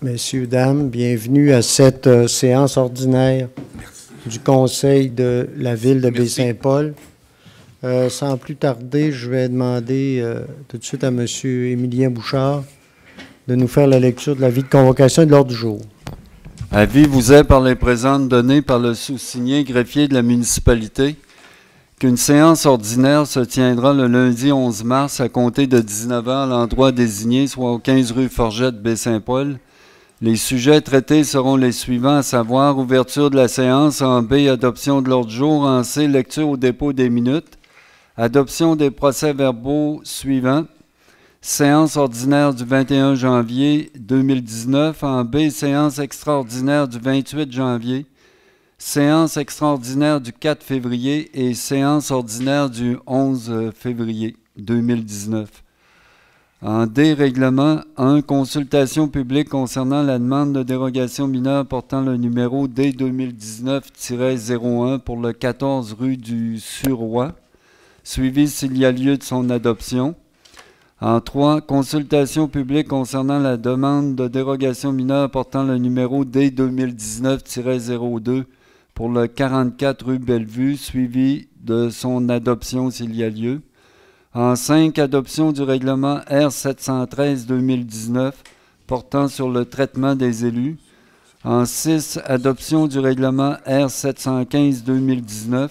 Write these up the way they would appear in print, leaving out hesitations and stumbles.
Messieurs, dames, bienvenue à cette séance ordinaire du Conseil de la Ville de Baie-Saint-Paul. Sans plus tarder, je vais demander tout de suite à M. Émilien Bouchard de nous faire la lecture de l'avis de convocation et de l'ordre du jour. Avis vous est par les présentes données par le sous-signé greffier de la municipalité qu'une séance ordinaire se tiendra le lundi 11 mars à compter de 19h à l'endroit désigné, soit au 15 rue Forgette, Baie-Saint-Paul. Les sujets traités seront les suivants, à savoir ouverture de la séance, en B, adoption de l'ordre du jour, en C, lecture au dépôt des minutes, adoption des procès-verbaux suivants, séance ordinaire du 21 janvier 2019, en B, séance extraordinaire du 28 janvier, séance extraordinaire du 4 février et séance ordinaire du 11 février 2019. En D, règlement 1, consultation publique concernant la demande de dérogation mineure portant le numéro D 2019-01 pour le 14 rue du Suroît, suivi s'il y a lieu de son adoption. En 3, consultation publique concernant la demande de dérogation mineure portant le numéro D 2019-02 pour le 44 rue Bellevue, suivi de son adoption s'il y a lieu. En 5, adoption du règlement R713-2019 portant sur le traitement des élus. En 6, adoption du règlement R715-2019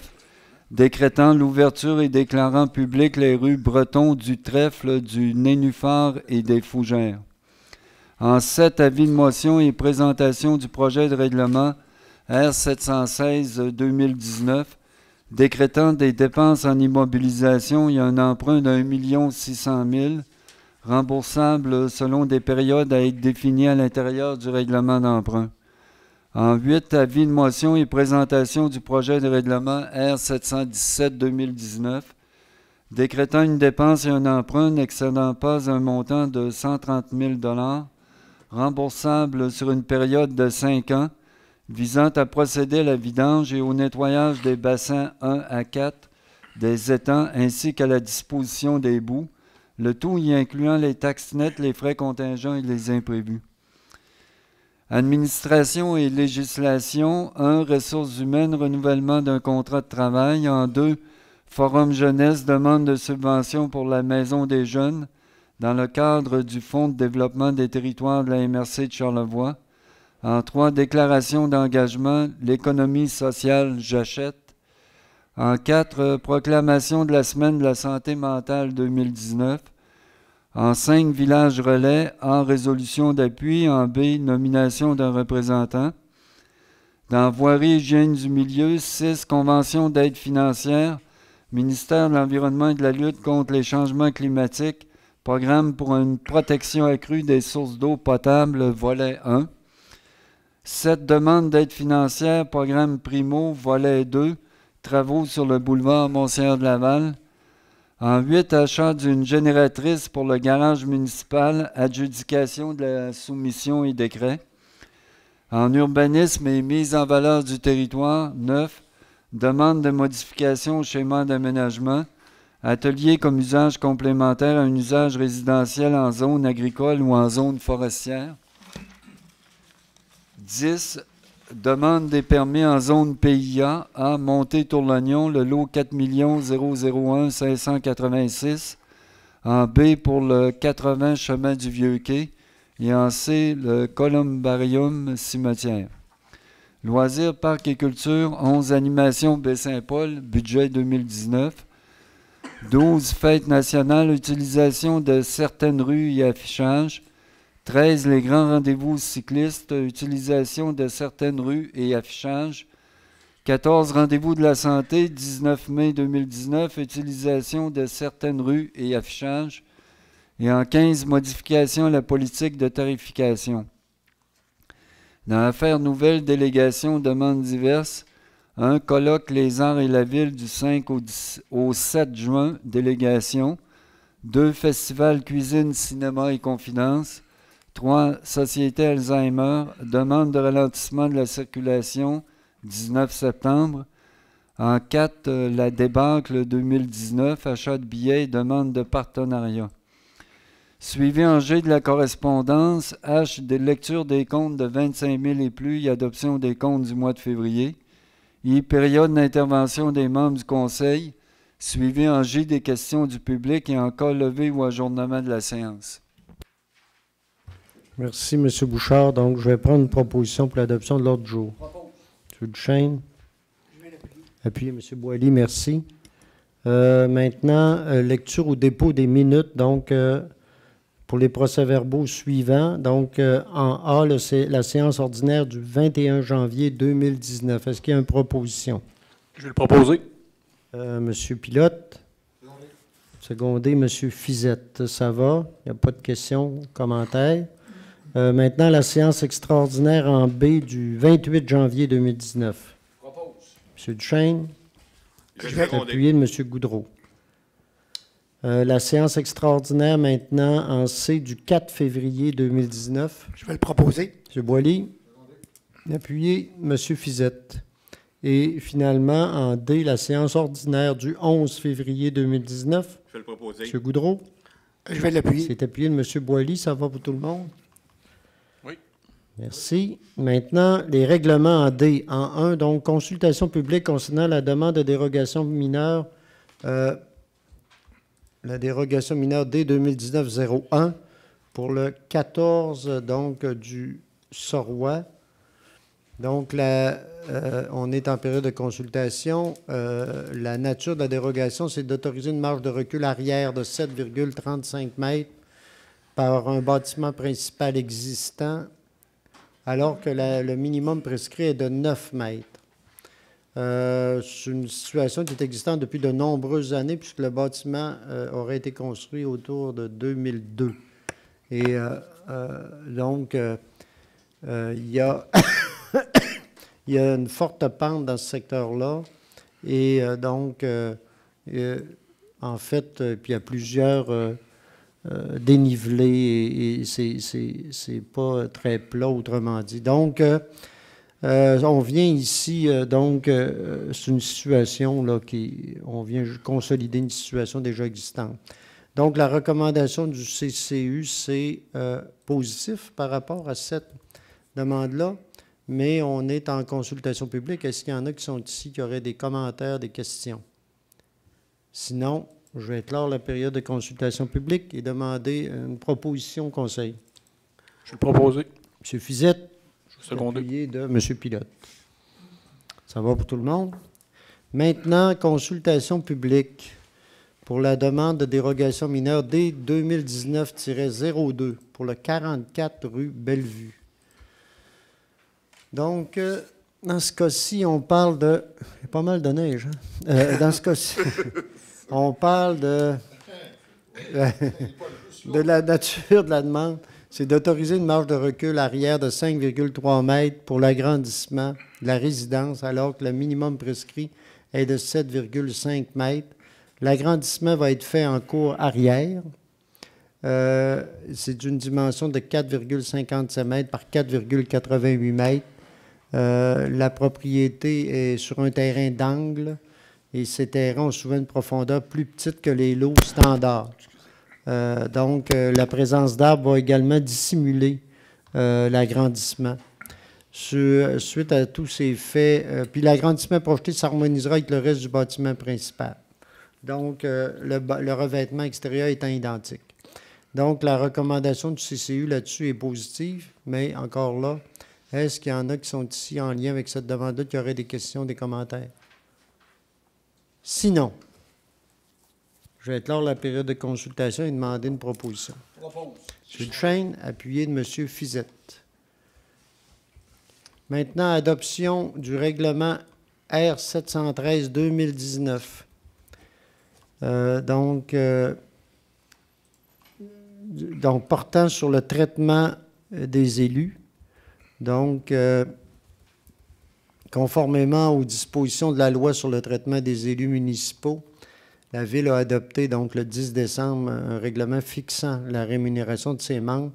décrétant l'ouverture et déclarant publiques les rues Breton, du Trèfle, du Nénuphar et des Fougères. En 7, avis de motion et présentation du projet de règlement R716-2019 décrétant des dépenses en immobilisation et un emprunt d'1 600 000 remboursable selon des périodes à être définies à l'intérieur du règlement d'emprunt. En 8, avis de motion et présentation du projet de règlement R717-2019 décrétant une dépense et un emprunt n'excédant pas un montant de 130 000 $ remboursable sur une période de 5 ans visant à procéder à la vidange et au nettoyage des bassins 1 à 4, des étangs ainsi qu'à la disposition des boues, le tout y incluant les taxes nettes, les frais contingents et les imprévus. Administration et législation. 1. Ressources humaines, renouvellement d'un contrat de travail. En 2. Forum jeunesse, demande de subvention pour la Maison des jeunes dans le cadre du Fonds de développement des territoires de la MRC de Charlevoix. En 3, déclaration d'engagement, l'économie sociale, j'achète. En 4, proclamation de la semaine de la santé mentale 2019. En 5, village relais, en résolution d'appui. En B, nomination d'un représentant. Dans voirie et hygiène du milieu, 6, convention d'aide financière, ministère de l'Environnement et de la lutte contre les changements climatiques, programme pour une protection accrue des sources d'eau potable, volet 1. 7, demande d'aide financière, programme Primo, volet 2, travaux sur le boulevard Monseigneur-de-Laval. En 8, achat d'une génératrice pour le garage municipal, adjudication de la soumission et décret. En urbanisme et mise en valeur du territoire, 9, demande de modification au schéma d'aménagement, atelier comme usage complémentaire à un usage résidentiel en zone agricole ou en zone forestière. 10, demande des permis en zone PIA à Monté-Tourlognon, le lot 4 001 586, en B pour le 80 chemin du Vieux-Quai et en C le Columbarium cimetière. Loisirs, parcs et culture, 11 animations Baie-Saint-Paul, budget 2019. 12 fêtes nationales, utilisation de certaines rues et affichage. 13, les grands rendez-vous cyclistes, utilisation de certaines rues et affichage. 14, rendez-vous de la santé, 19 mai 2019, utilisation de certaines rues et affichage. Et en 15, modification à la politique de tarification. Dans l'affaire nouvelle, délégation, demandes diverses. 1, colloque Les Arts et la Ville du 5 au 7 juin, délégation. 2, festival cuisine, cinéma et confidence. 3, Société Alzheimer, demande de ralentissement de la circulation, 19 septembre. En 4, la débâcle 2019, achat de billets et demande de partenariat. Suivi en G de la correspondance, H des lectures des comptes de 25 000 et plus et adoption des comptes du mois de février. I, période d'intervention des membres du Conseil, suivi en J des questions du public et en cas levé ou ajournement de la séance. Merci, M. Bouchard. Donc, je vais prendre une proposition pour l'adoption de l'ordre du jour. M. Duchesne. Je vais l'appuyer. Appuyé, M. Boily, merci. Maintenant, lecture ou dépôt des minutes. Donc, pour les procès-verbaux suivants. Donc, en A, la séance ordinaire du 21 janvier 2019. Est-ce qu'il y a une proposition? Je vais le proposer. M. Pilote. Secondé, M. Fizette. Ça va? Il n'y a pas de questions, commentaires. Maintenant, la séance extraordinaire en B du 28 janvier 2019. Propose. M. Duchesne. Je vais Appuyé de M. Goudreau. La séance extraordinaire maintenant en C du 4 février 2019. Je vais le proposer. M. Boily. Appuyé M. Fizette. Et finalement, en D, la séance ordinaire du 11 février 2019. Je vais le proposer. M. Goudreau. Je vais l'appuyer. C'est appuyé de M. Boily. Ça va pour tout le monde? Oui. Merci. Maintenant, les règlements en D. En 1, donc, consultation publique concernant la demande de dérogation mineure, la dérogation mineure D 2019-01 pour le 14, donc, du Sorois. Donc, on est en période de consultation. La nature de la dérogation, c'est d'autoriser une marge de recul arrière de 7,35 mètres par un bâtiment principal existant, alors que le minimum prescrit est de 9 mètres. C'est une situation qui est existante depuis de nombreuses années, puisque le bâtiment aurait été construit autour de 2002. Et donc, il y a il y a une forte pente dans ce secteur-là. Et donc, en fait, puis il y a plusieurs dénivelés et c'est pas très plat, autrement dit. Donc, on vient ici, donc, c'est une situation là on vient consolider une situation déjà existante. Donc, la recommandation du CCU, c'est positif par rapport à cette demande-là, mais on est en consultation publique. Est-ce qu'il y en a qui sont ici qui auraient des commentaires, des questions? Sinon, je vais clore la période de consultation publique et demander une proposition au Conseil. Je vais le proposer. M. Fizette. Secondé. Appuyé de M. Pilote. Ça va pour tout le monde? Maintenant, consultation publique pour la demande de dérogation mineure D 2019-02 pour le 44 rue Bellevue. Donc, dans ce cas-ci, on parle de... Il y a pas mal de neige, hein? Dans ce cas-ci, on parle de la nature de la demande. C'est d'autoriser une marge de recul arrière de 5,3 mètres pour l'agrandissement de la résidence, alors que le minimum prescrit est de 7,5 mètres. L'agrandissement va être fait en cour arrière. C'est d'une dimension de 4,57 mètres par 4,88 mètres. La propriété est sur un terrain d'angle et ces terrains ont souvent une profondeur plus petite que les lots standards. Donc, la présence d'arbres va également dissimuler l'agrandissement. Suite à tous ces faits, puis l'agrandissement projeté s'harmonisera avec le reste du bâtiment principal. Donc, le revêtement extérieur étant identique. Donc, la recommandation du CCU là-dessus est positive, mais encore là, est-ce qu'il y en a qui sont ici en lien avec cette demande-là, qui auraient des questions, des commentaires? Sinon, je vais clore la période de consultation et demander une proposition. Propose. M. Duchesne, appuyé de M. Fizette. Maintenant, adoption du règlement R 713-2019. Donc, portant sur le traitement des élus. Donc, conformément aux dispositions de la loi sur le traitement des élus municipaux, la Ville a adopté, donc, le 10 décembre, un règlement fixant la rémunération de ses membres.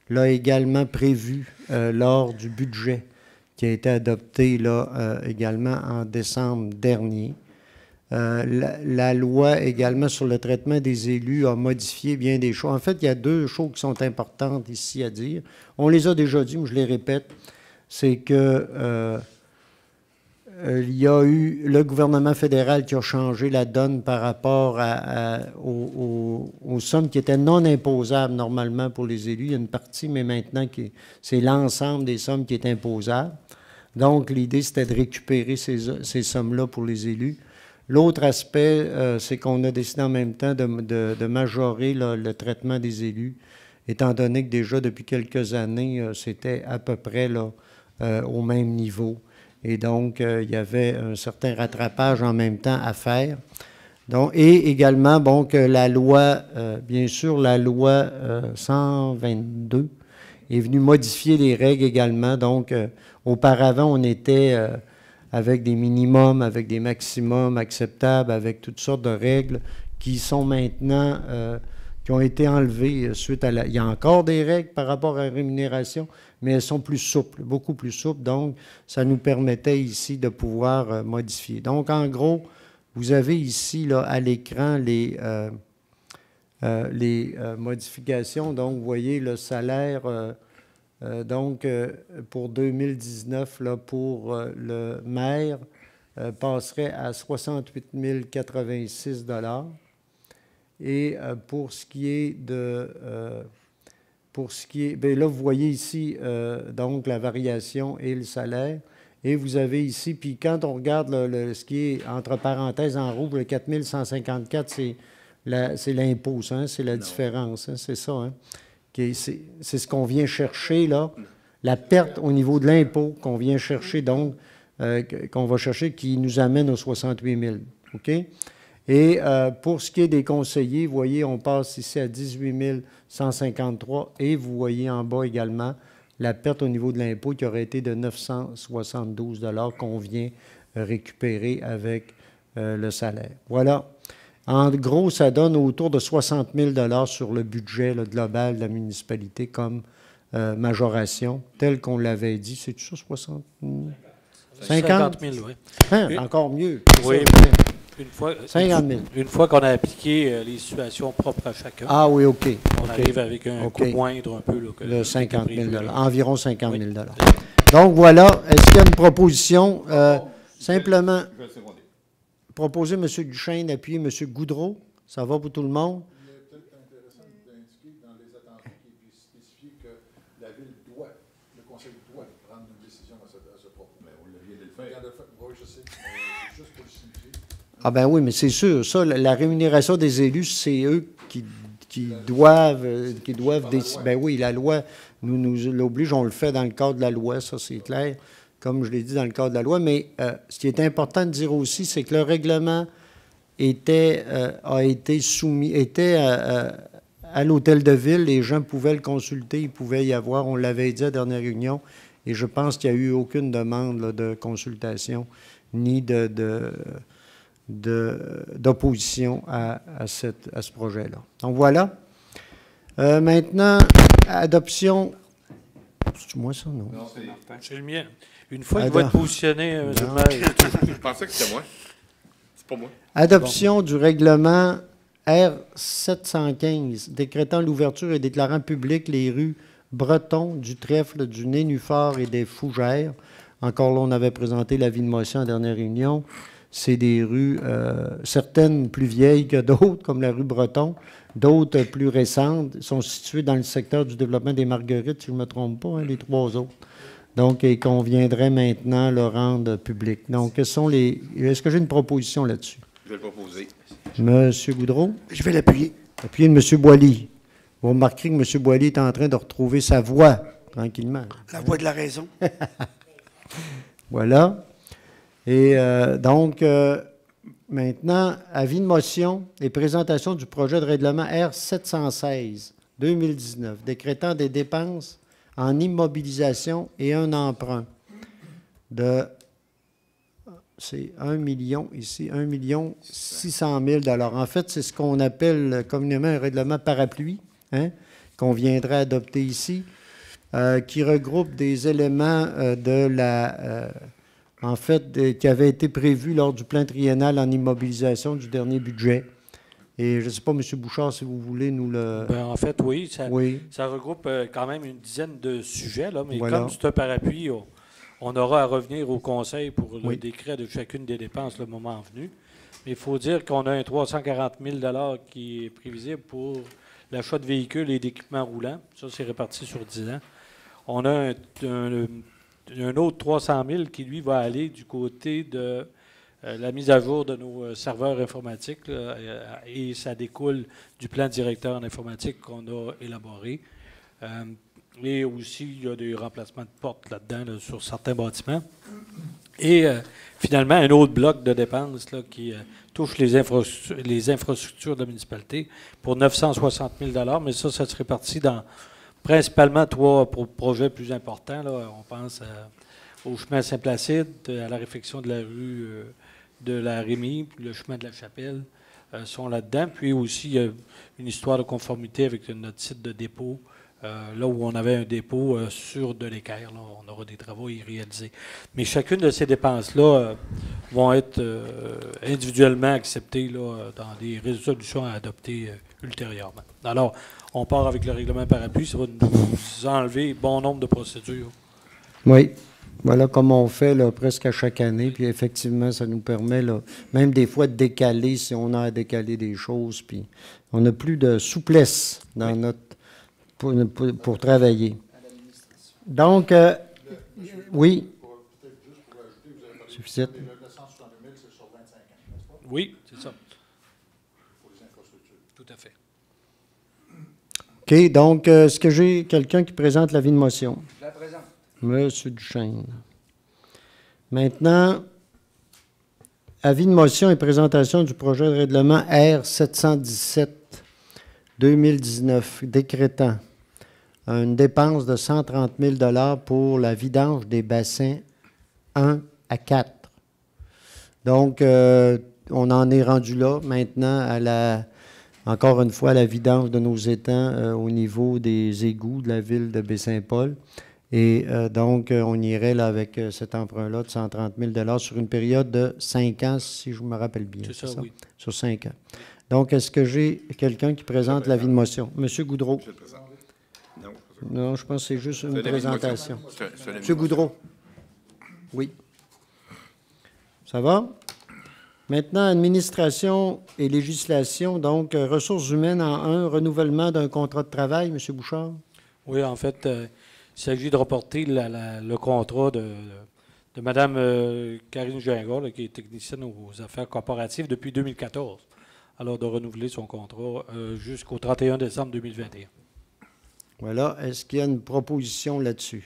L'a également prévu lors du budget qui a été adopté là, également en décembre dernier. La loi également sur le traitement des élus a modifié bien des choses. En fait, il y a deux choses qui sont importantes ici à dire. On les a déjà dit, mais je les répète. C'est que il y a eu le gouvernement fédéral qui a changé la donne par rapport aux sommes qui étaient non imposables normalement pour les élus. Il y a une partie, mais maintenant, c'est l'ensemble des sommes qui est imposable. Donc, l'idée, c'était de récupérer ces sommes-là pour les élus. L'autre aspect, c'est qu'on a décidé en même temps de majorer là, le traitement des élus, étant donné que déjà depuis quelques années, c'était à peu près là, au même niveau. Et donc, il y avait un certain rattrapage en même temps à faire. Donc, et également, bon, que la loi, bien sûr, la loi 122 est venue modifier les règles également. Donc, auparavant, on était avec des minimums, avec des maximums acceptables, avec toutes sortes de règles qui sont maintenant, qui ont été enlevées suite à la... Il y a encore des règles par rapport à la rémunération, mais elles sont plus souples, beaucoup plus souples. Donc, ça nous permettait ici de pouvoir modifier. Donc, en gros, vous avez ici, là, à l'écran, les modifications. Donc, vous voyez le salaire, pour 2019, là, pour le maire, passerait à 68 086 $. Et pour ce qui est de... bien là, vous voyez ici, donc, la variation et le salaire. Et vous avez ici, puis quand on regarde ce qui est, entre parenthèses, en rouge, le 4 154, c'est l'impôt, hein, c'est la différence, hein, c'est ça. Hein, c'est ce qu'on vient chercher, là, la perte au niveau de l'impôt qu'on vient chercher, donc, qu'on va chercher, qui nous amène aux 68 000. OK? Et pour ce qui est des conseillers, vous voyez, on passe ici à 18 153 et vous voyez en bas également la perte au niveau de l'impôt qui aurait été de 972 $ qu'on vient récupérer avec le salaire. Voilà. En gros, ça donne autour de 60 000 $ sur le budget là, global de la municipalité comme majoration, tel qu'on l'avait dit. C'est ça, 60 000? 50 000, oui. Hein, encore mieux. Oui. Ça, Une fois, 50 000. Une fois qu'on a appliqué les situations propres à chacun, ah oui, OK. on arrive avec un coût moindre un peu. Là, que de 50 000 $, prévu. environ 50 000 Oui. $. Donc voilà, est-ce qu'il y a une proposition? Simplement, proposer M. Duchesne, appuyer M. Goudreau. Ça va pour tout le monde? Il est peut-être intéressant d'indiquer dans les attentions qu'il puisse spécifier que la Ville doit, le Conseil doit prendre une décision à ce propos. Mais on vient de le faire. Oui, je sais. C'est juste pour le signifier. Ah ben oui, mais c'est sûr. Ça, la rémunération des élus, c'est eux qui doivent décider. Ben oui, la loi nous l'oblige, on le fait dans le cadre de la loi, ça c'est clair, comme je l'ai dit dans le cadre de la loi. Mais ce qui est important de dire aussi, c'est que le règlement a été soumis, à l'hôtel de ville, les gens pouvaient le consulter, il pouvait y avoir, on l'avait dit à la dernière réunion, et je pense qu'il n'y a eu aucune demande là, de consultation, ni d'opposition à ce projet-là. Donc voilà. Maintenant, adoption... C'est moi ça, non? Non, C'est le mien. Une fois qu'il va être positionné, je pensais que c'était moi. C'est pas moi. Adoption du règlement R715, décrétant l'ouverture et déclarant public les rues Breton, du Trèfle, du Nénuphar et des Fougères. Encore là, on avait présenté l'avis de motion en dernière réunion. C'est des rues, certaines plus vieilles que d'autres, comme la rue Breton, d'autres plus récentes, sont situées dans le secteur du développement des Marguerites, si je ne me trompe pas, hein, les trois autres. Donc, et qu'on viendrait maintenant le rendre public. Donc, est-ce que j'ai une proposition là-dessus? Je vais le proposer. Monsieur Goudreau? Je vais l'appuyer. Appuyez de M. Boilly. Vous remarquerez que M. Boilly est en train de retrouver sa voix, tranquillement. La voix de la raison. Voilà. Et maintenant, avis de motion et présentation du projet de règlement R716-2019, décrétant des dépenses en immobilisation et un emprunt de, c'est 1 million ici, 1 600 000 $. En fait, c'est ce qu'on appelle communément un règlement parapluie, hein, qu'on viendrait adopter ici, qui regroupe des éléments de en fait, qui avait été prévu lors du plan triennal en immobilisation du dernier budget. Et je ne sais pas, M. Bouchard, si vous voulez nous le... Ben, en fait, oui. Oui. Ça regroupe quand même une dizaine de sujets, là, mais Voilà. comme c'est un parapluie, on aura à revenir au Conseil pour le Oui. décret de chacune des dépenses le moment venu. Mais il faut dire qu'on a un 340 000 qui est prévisible pour l'achat de véhicules et d'équipements roulants. Ça, c'est réparti sur 10 ans. On a un autre 300 000 qui, lui, va aller du côté de la mise à jour de nos serveurs informatiques, là, et ça découle du plan directeur en informatique qu'on a élaboré. Et aussi, il y a des remplacements de portes là-dedans, là, sur certains bâtiments. Et finalement, un autre bloc de dépenses là, qui touche les infrastructures de la municipalité pour 960 000 mais ça se répartit dans principalement 3 projets plus importants. Là. On pense au chemin Saint-Placide, à la réfection de la rue de la Rémy, puis le chemin de la Chapelle sont là-dedans. Puis aussi, il y a une histoire de conformité avec notre site de dépôt, là où on avait un dépôt sur de l'équerre. Là, on aura des travaux à y réaliser. Mais chacune de ces dépenses-là vont être individuellement acceptées là, dans des résolutions à adopter ultérieurement. Alors, on part avec le règlement parapluie, ça va nous enlever bon nombre de procédures. Oui. Voilà comme on fait là, presque à chaque année. Puis effectivement, ça nous permet là, même des fois de décaler si on a à décaler des choses. Puis on n'a plus de souplesse dans notre pour travailler. Donc, oui. Suffisant. Le 160 000, c'est sur 25 ans, n'est-ce pas? Oui, c'est ça. Pour les infrastructures. Tout à fait. OK. Donc, est-ce que j'ai quelqu'un qui présente l'avis de motion? Je la présente. Monsieur Duchesne. Maintenant, avis de motion et présentation du projet de règlement R717-2019 décrétant une dépense de 130 000 pour la vidange des bassins 1 à 4. Donc, on en est rendu là maintenant encore une fois, à la vidange de nos étangs au niveau des égouts de la ville de Baie-Saint-Paul. Et donc, on irait là avec cet emprunt-là de 130 000 sur une période de 5 ans, si je me rappelle bien. C'est ça, oui. Sur 5 ans. Donc, est-ce que j'ai quelqu'un qui présente l'avis de motion? Monsieur Goudreau. Je le présente. Non, je pense que c'est juste une C'est l'avis de motion. présentation. C'est un Monsieur Goudreau. Oui. Ça va? Maintenant, administration et législation. Donc, ressources humaines en 1, renouvellement d'un contrat de travail. Monsieur Bouchard. Oui, en fait, il s'agit de reporter le contrat de Mme Karine Gingras, là, qui est technicienne aux affaires corporatives depuis 2014. Alors, de renouveler son contrat jusqu'au 31 décembre 2021. Voilà. Est-ce qu'il y a une proposition là-dessus?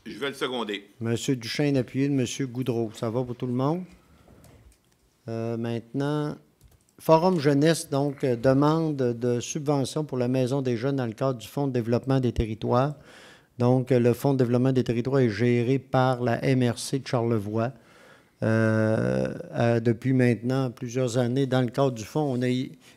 Je vais le seconder. Monsieur Duchesne appuyé de Monsieur Goudreau. Ça va pour tout le monde? Maintenant, Forum Jeunesse, donc, demande de subvention pour la Maison des jeunes dans le cadre du Fonds de développement des territoires. Donc, le Fonds de développement des territoires est géré par la MRC de Charlevoix. Depuis maintenant plusieurs années, dans le cadre du fonds, on a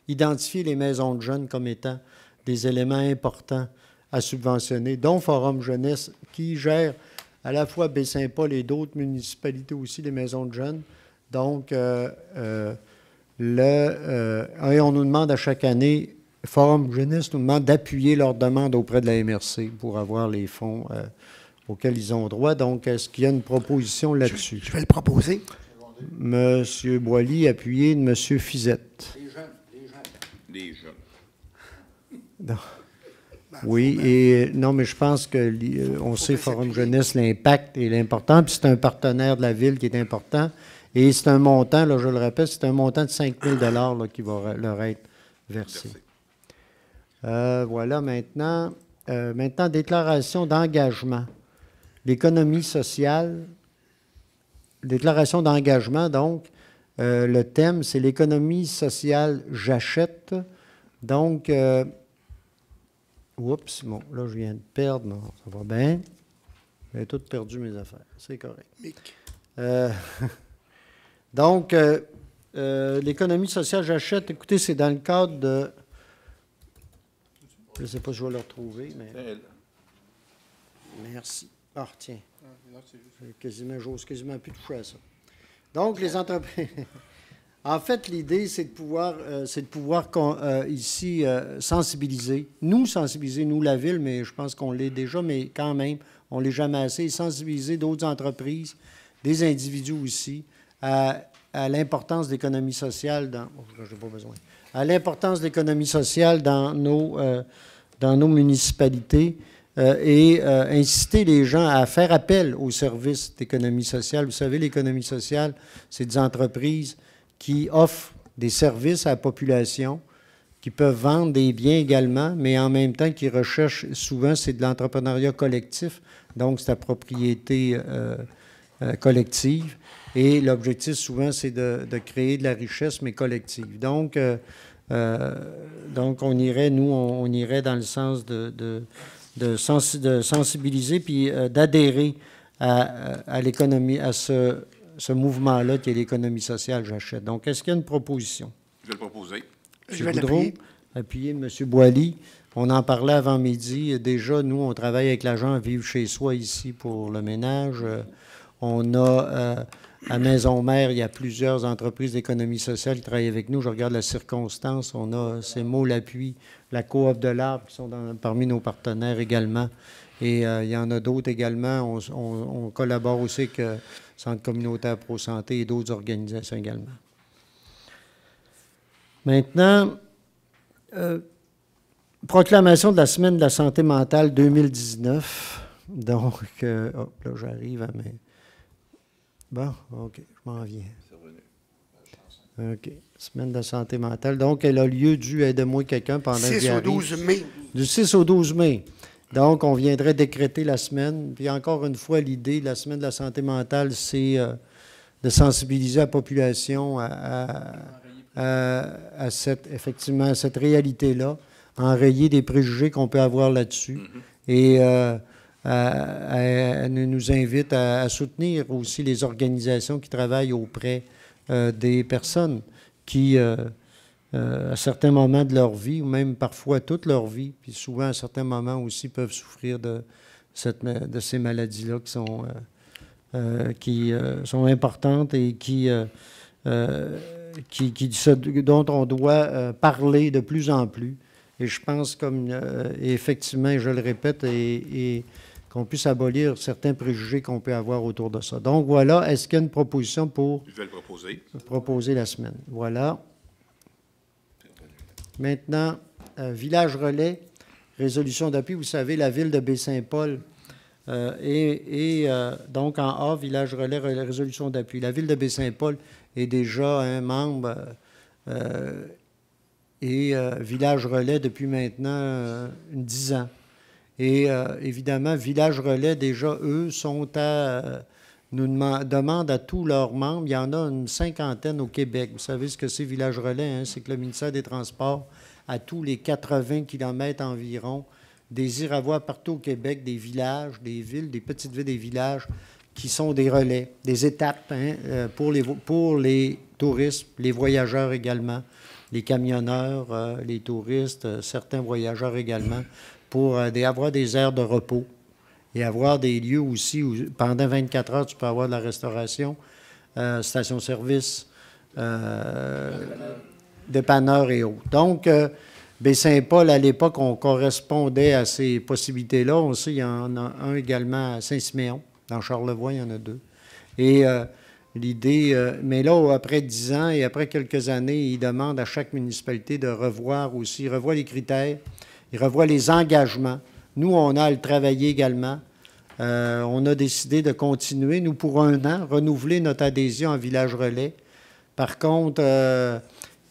identifié les maisons de jeunes comme étant des éléments importants à subventionner, dont Forum Jeunesse, qui gère à la fois Baie-Saint-Paul et d'autres municipalités aussi, les maisons de jeunes. Donc, et on nous demande à chaque année, Forum Jeunesse nous demande d'appuyer leur demande auprès de la MRC pour avoir les fonds auxquels ils ont droit. Donc, est-ce qu'il y a une proposition là-dessus? Je vais le proposer. Monsieur Boilly, appuyé de Monsieur Fizette. Les jeunes. Non. Oui, et non, mais je pense que on sait, Forum Jeunesse, l'impact et l'important, puis c'est un partenaire de la ville qui est important. Et c'est un montant, là, je le répète, c'est un montant de 5 000 là, qui va leur être versé. Voilà, maintenant, déclaration d'engagement. L'économie sociale, déclaration d'engagement, donc, le thème, c'est l'économie sociale, j'achète. Donc, oups, bon, là, je viens de perdre, non, ça va bien. J'ai tout perdu mes affaires, c'est correct. Donc, l'économie sociale, j'achète, écoutez, c'est dans le cadre de... Je ne sais pas si je vais le retrouver, mais... Merci. Ah, tiens. J'ose quasiment plus toucher à ça. Donc, les entreprises... En fait, l'idée, c'est de pouvoir ici sensibiliser, nous, la Ville, mais je pense qu'on l'est déjà, mais quand même, on ne l'est jamais assez, sensibiliser d'autres entreprises, des individus aussi, à l'importance de l'économie sociale à l'importance de l'économie sociale dans nos municipalités et inciter les gens à faire appel aux services d'économie sociale. Vous savez, l'économie sociale, c'est des entreprises qui offrent des services à la population, qui peuvent vendre des biens également, mais en même temps qui recherchent, souvent c'est de l'entrepreneuriat collectif, donc c'est la propriété collective. Et l'objectif souvent c'est de créer de la richesse, mais collective. Donc on irait dans le sens de sensibiliser puis d'adhérer à l'économie, à ce mouvement-là qui est l'économie sociale, j'achète. Donc, est-ce qu'il y a une proposition? Je vais le proposer. Je vais l'appuyer. Appuyer M. Boily. On en parlait avant midi. Déjà, nous, on travaille avec l'agent Vivre chez soi ici pour le ménage. On a, à Maison-Mère, il y a plusieurs entreprises d'économie sociale qui travaillent avec nous. Je regarde la circonstance. On a CEMO, l'appui, la Coop de l'Arbre qui sont parmi nos partenaires également. Et il y en a d'autres également. On collabore aussi avec Centre communautaire pro-santé et d'autres organisations également. Maintenant, proclamation de la Semaine de la santé mentale 2019. Donc, là, j'arrive à mes... Bon, OK, je m'en viens. OK, Semaine de la santé mentale. Donc, elle a lieu du Aide-moi quelqu'un pendant 6 au 12 mai. Du 6 au 12 mai. Donc, on viendrait décréter la semaine. Puis encore une fois, l'idée de la Semaine de la santé mentale, c'est de sensibiliser la population à cette réalité-là, enrayer des préjugés qu'on peut avoir là-dessus. Et nous invite à soutenir aussi les organisations qui travaillent auprès des personnes qui... à certains moments de leur vie, ou même parfois toute leur vie, puis souvent à certains moments aussi peuvent souffrir de ces maladies-là qui sont importantes et dont on doit parler de plus en plus. Et je pense, et effectivement, je le répète, et qu'on puisse abolir certains préjugés qu'on peut avoir autour de ça. Donc voilà, est-ce qu'il y a une proposition pour... Je vais le proposer. Proposer la semaine. Voilà. Maintenant, village relais, résolution d'appui. Vous savez, la ville de Baie-Saint-Paul est donc en A, village relais, résolution d'appui. La ville de Baie-Saint-Paul est déjà un membre et village relais depuis maintenant 10 ans. Et évidemment, village relais, déjà, eux, nous demandent à tous leurs membres, il y en a une 50aine au Québec. Vous savez ce que c'est Village Relais, hein? C'est que le ministère des Transports, à tous les 80 km environ, désire avoir partout au Québec des villages, des villes, des petites villes, des villages qui sont des relais, des étapes pour les touristes, les voyageurs également, les camionneurs, les touristes, certains voyageurs également, pour avoir des aires de repos. Et avoir des lieux aussi où, pendant 24 heures, tu peux avoir de la restauration, station-service, dépanneurs et autres. Donc, Baie-Saint-Paul, à l'époque, on correspondait à ces possibilités-là. On sait qu'il y en a un également à Saint-Siméon. Dans Charlevoix, il y en a 2. Et l'idée... mais là, après 10 ans et après quelques années, ils demandent à chaque municipalité de revoir aussi. Ils revoient les critères, ils revoient les engagements. Nous, on a à le travailler également. On a décidé de continuer, nous, pour 1 an, renouveler notre adhésion en village relais. Par contre,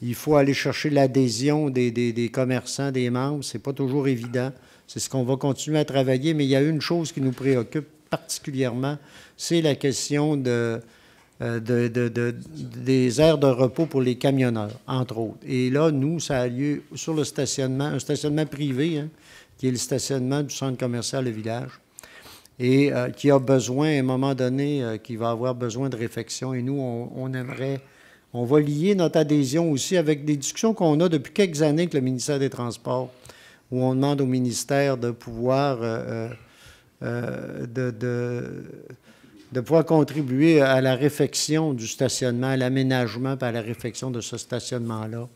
il faut aller chercher l'adhésion des commerçants, des membres. Ce n'est pas toujours évident. C'est ce qu'on va continuer à travailler. Mais il y a une chose qui nous préoccupe particulièrement, c'est la question des aires de repos pour les camionneurs, entre autres. Et là, nous, ça a lieu sur le stationnement, un stationnement privé, hein, qui est le stationnement du centre commercial Le Village, et qui a besoin, à un moment donné, qui va avoir besoin de réflexion. Et nous, on va lier notre adhésion aussi avec des discussions qu'on a depuis quelques années avec le ministère des Transports, où on demande au ministère de pouvoir de pouvoir contribuer à la réfection du stationnement, à l'aménagement et à la réfection de ce stationnement-là.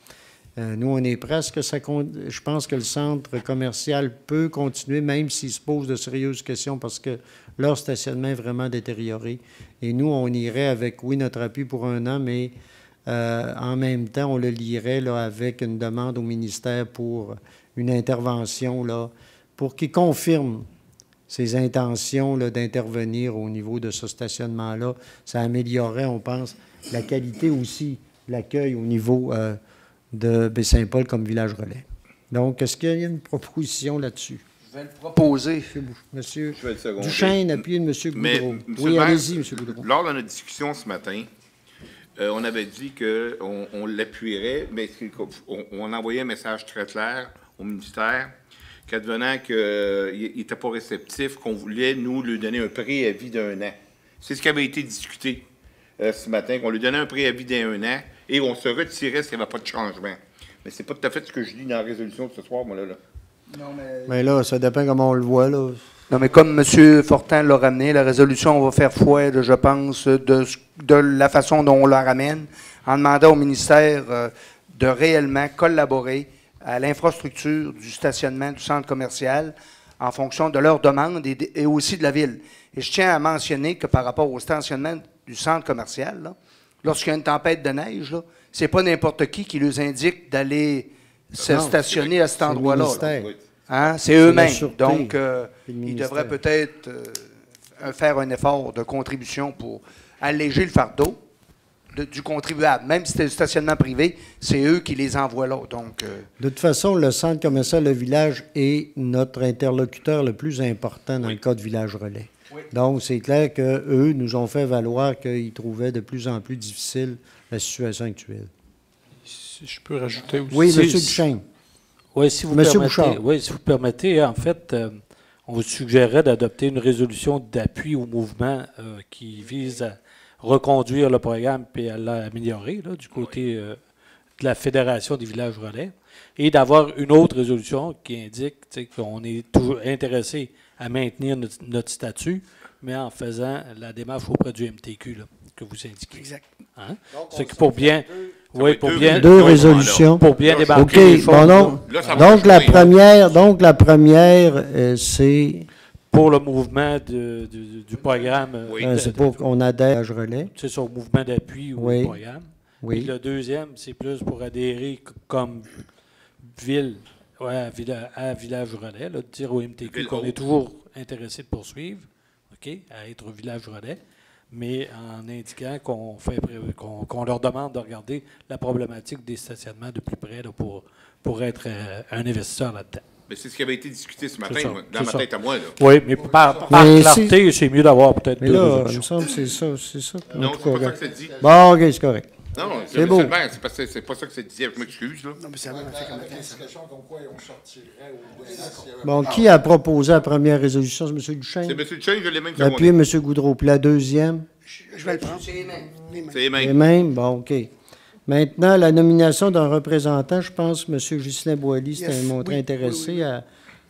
Nous, on est presque, je pense que le centre commercial peut continuer, même s'il se pose de sérieuses questions, parce que leur stationnement est vraiment détérioré. Et nous, on irait avec, oui, notre appui pour 1 an, mais en même temps, on le lierait là, avec une demande au ministère pour une intervention, là, pour qu'il confirme ses intentions d'intervenir au niveau de ce stationnement-là. Ça améliorerait, on pense, la qualité aussi, l'accueil au niveau de Baie-Saint-Paul comme village relais. Donc, est-ce qu'il y a une proposition là-dessus? Je vais le proposer. Monsieur Je vais le seconder. Duchesne, appuyé de M. Goudreau. Mais, M. Oui, le maire, allez-y, M. Goudreau. Lors de notre discussion ce matin, on avait dit qu'on l'appuierait, mais on envoyait un message très clair au ministère qu'advenant qu'il n'était pas réceptif, qu'on voulait, nous, lui donner un préavis d'1 an. C'est ce qui avait été discuté ce matin, qu'on lui donnait un préavis d'1 an et on se retirait s'il n'y avait pas de changement. Mais c'est pas tout à fait ce que je dis dans la résolution de ce soir, moi, là. Non, mais là, ça dépend comment on le voit, là. Non, mais comme M. Fortin l'a ramené, la résolution, on va faire foi, je pense, de la façon dont on la ramène, en demandant au ministère de réellement collaborer à l'infrastructure du stationnement du centre commercial en fonction de leurs demandes et aussi de la ville. Et je tiens à mentionner que par rapport au stationnement du centre commercial, lorsqu'il y a une tempête de neige, ce n'est pas n'importe qui leur indique d'aller se stationner à cet endroit-là. Hein? C'est eux-mêmes. Donc, ils devraient peut-être faire un effort de contribution pour alléger le fardeau du contribuable. Même si c'est du stationnement privé, c'est eux qui les envoient là. Donc, de toute façon, le centre commercial Le Village est notre interlocuteur le plus important dans le cas de Village Relais. Oui. Donc, c'est clair qu'eux nous ont fait valoir qu'ils trouvaient de plus en plus difficile la situation actuelle. Si je peux rajouter aussi. Oui, M. Duchesne. Oui, si vous permettez, si vous permettez, en fait, on vous suggérerait d'adopter une résolution d'appui au mouvement qui vise à reconduire le programme et à l'améliorer du côté de la Fédération des villages relais et d'avoir une autre résolution qui indique qu'on est toujours intéressé à maintenir notre statut, mais en faisant la démarche auprès du MTQ là, que vous indiquez. Exact. Hein? C'est que pour bien... Oui, pour bien... Deux résolutions. Pour bien démarquer les choses. Bon, donc, la première, c'est... Pour le mouvement du programme. Oui. C'est pour qu'on adhère à relais. C'est son mouvement d'appui au programme. Oui. Et le deuxième, c'est plus pour adhérer comme ville à Village Relais, là, de dire au MTQ qu'on est toujours intéressé de poursuivre, à être Village Relais, mais en indiquant qu'on leur demande de regarder la problématique des stationnements de plus près là, pour être un investisseur là-dedans. Mais c'est ce qui avait été discuté ce matin, dans ma tête à moi. Là. Oui, mais par clarté, c'est mieux d'avoir peut-être deux résolutions. Il me semble que c'est ça. Non, c'est pas ça que ça dit. Bon, OK, c'est correct. Non, c'est beau. C'est pas ça que ça disait, je m'excuse. Non, mais c'est l'indication comme quoi on sortirait au bon, qui a proposé la première résolution? C'est M. Duchesne? C'est M. Duchesne, je l'ai même secondé. Appuyé M. Goudreau. Puis la deuxième? Je vais le prendre. C'est les mêmes. Les mêmes? Bon, OK. Maintenant, la nomination d'un représentant, je pense que M. Ghislain Boilly s'est montré intéressé à